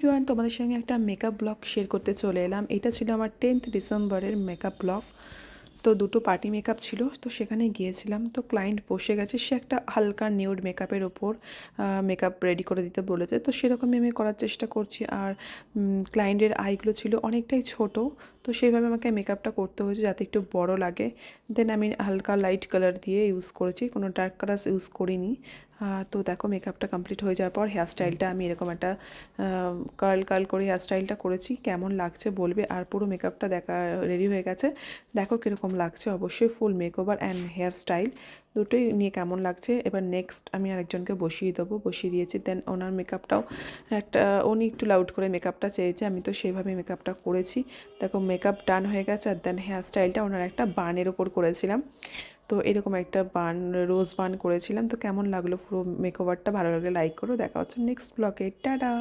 Everyone, তোমাদের সঙ্গে একটা মেকআপ ব্লগ শেয়ার করতে চলে এলাম। এটা ছিল আমার 10th ডিসেম্বরের মেকআপ ব্লগ। তো দুটো পার্টি মেকআপ ছিল, তো সেখানে গিয়েছিলাম। তো ক্লায়েন্ট বসে গেছে, সে একটা হালকা নিউড মেকআপের ওপর মেকআপ রেডি করে দিতে বলেছে। তো সেরকমই আমি করার চেষ্টা করছি। আর ক্লায়েন্টের আইগুলো ছিল অনেকটাই ছোট, তো সেইভাবে আমাকে মেকআপটা করতে হয়েছে যাতে একটু বড় লাগে। দেন আমি হালকা লাইট কালার দিয়ে ইউজ করেছি, কোনো ডার্ক কালার ইউজ করিনি। তো দেখো মেকআপটা কমপ্লিট হয়ে যাওয়ার পর হেয়ার স্টাইলটা আমি এরকম একটা কার্ল কার্ল করে হেয়ার স্টাইলটা করেছি। কেমন লাগছে বলবে। আর পুরো মেকআপটা দেখা রেডি হয়ে গেছে, দেখো কীরকম লাগছে। অবশ্যই ফুল মেকওভার অ্যান্ড হেয়ার স্টাইল দুটোই নিয়ে কেমন লাগছে। এবার নেক্সট আমি আরেকজনকে বসিয়ে দেবো, বসিয়ে দিয়েছি। দেন ওনার মেকআপটাও উনি একটু লাউড করে মেকআপটা চেয়েছে, আমি তো সেইভাবে মেকআপটা করেছি। দেখো মেকআপ ডান হয়ে গেছে। আর দেন হেয়ার স্টাইলটা ওনার একটা বানের ওপর করেছিলাম। তো এরকম একটা বান, রোজ বান করেছিলাম। তো কেমন লাগলো পুরো মেকওভারটা, ভালো লাগলে লাইক করো। দেখা হচ্ছে নেক্সট ব্লগে। টাটা।